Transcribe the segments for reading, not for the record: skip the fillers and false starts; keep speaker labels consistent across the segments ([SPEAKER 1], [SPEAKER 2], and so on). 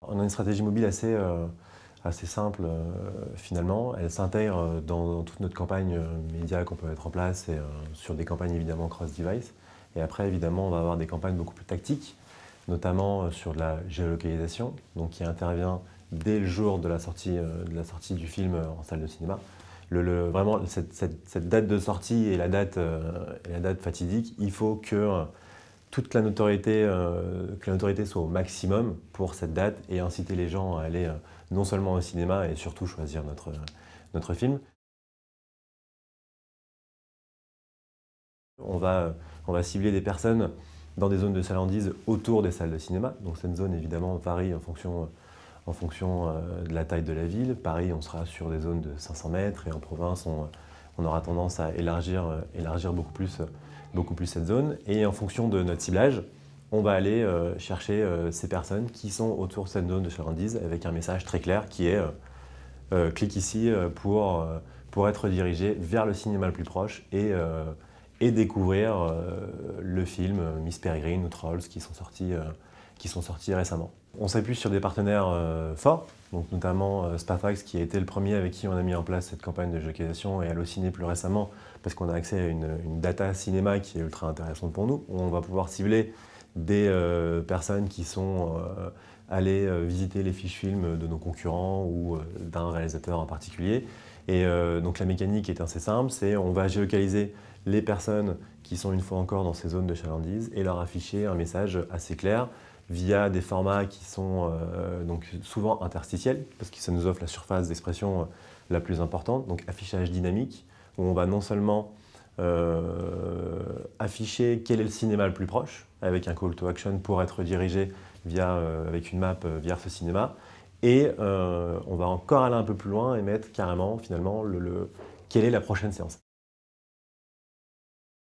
[SPEAKER 1] On a une stratégie mobile assez simple finalement. Elle s'intègre dans toute notre campagne média qu'on peut mettre en place et sur des campagnes évidemment cross-device. Et après évidemment on va avoir des campagnes beaucoup plus tactiques, notamment sur de la géolocalisation, donc qui intervient dès le jour de la sortie du film en salle de cinéma. Vraiment cette date de sortie et la date fatidique, il faut que toute la notoriété, que la notoriété soit au maximum pour cette date et inciter les gens à aller non seulement au cinéma et surtout choisir notre film. On va cibler des personnes dans des zones de chalandise autour des salles de cinéma. Donc cette zone évidemment varie en fonction de la taille de la ville. Paris, on sera sur des zones de 500 mètres et en province, on aura tendance à élargir beaucoup plus cette zone. Et en fonction de notre ciblage, on va aller chercher ces personnes qui sont autour de cette zone de chalandise avec un message très clair qui est clique ici pour être dirigé vers le cinéma le plus proche et découvrir le film Miss Peregrine ou Trolls qui sont sortis récemment. On s'appuie sur des partenaires forts, donc notamment Spafax qui a été le premier avec qui on a mis en place cette campagne de géolocalisation et Allociné plus récemment parce qu'on a accès à une data cinéma qui est ultra intéressante pour nous. On va pouvoir cibler des personnes qui sont allées visiter les fiches films de nos concurrents ou d'un réalisateur en particulier. Et donc la mécanique est assez simple, c'est on va géolocaliser les personnes qui sont une fois encore dans ces zones de chalandise et leur afficher un message assez clair via des formats qui sont donc souvent interstitiels parce que ça nous offre la surface d'expression la plus importante, donc affichage dynamique où on va non seulement afficher quel est le cinéma le plus proche avec un call to action pour être dirigé avec une map vers ce cinéma et on va encore aller un peu plus loin et mettre carrément finalement quelle est la prochaine séance.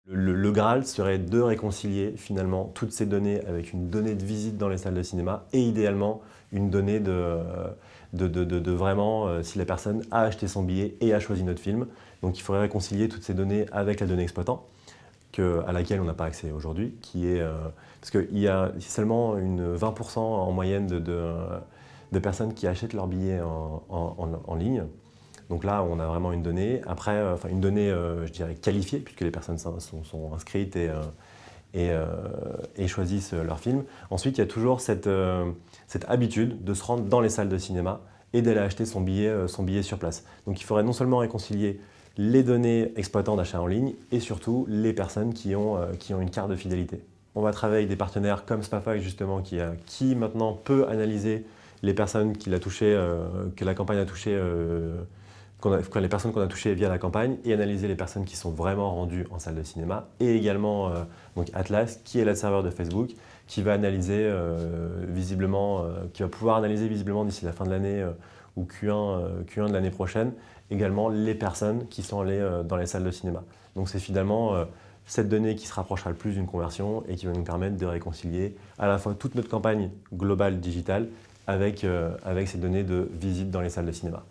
[SPEAKER 1] Le Graal serait de réconcilier finalement toutes ces données avec une donnée de visite dans les salles de cinéma et idéalement une donnée de vraiment si la personne a acheté son billet et a choisi notre film. Donc il faudrait réconcilier toutes ces données avec la donnée exploitant à laquelle on n'a pas accès aujourd'hui, parce qu'il y a seulement 20% en moyenne de personnes qui achètent leur billet en ligne. Donc là, on a vraiment une donnée. Après, une donnée, je dirais, qualifiée, puisque les personnes sont inscrites et choisissent leur film. Ensuite, il y a toujours cette habitude de se rendre dans les salles de cinéma et d'aller acheter son billet sur place. Donc il faudrait non seulement réconcilier les données exploitant d'achat en ligne et surtout les personnes qui ont une carte de fidélité. On va travailler avec des partenaires comme Spafax justement qui maintenant peut analyser les personnes que la campagne a touchées les personnes qu'on a touchées via la campagne et analyser les personnes qui sont vraiment rendues en salle de cinéma et également donc Atlas qui est le serveur de Facebook qui va analyser qui va pouvoir analyser visiblement d'ici la fin de l'année ou Q1 de l'année prochaine également les personnes qui sont allées dans les salles de cinéma. Donc c'est finalement cette donnée qui se rapprochera le plus d'une conversion et qui va nous permettre de réconcilier à la fois toute notre campagne globale digitale avec ces données de visite dans les salles de cinéma.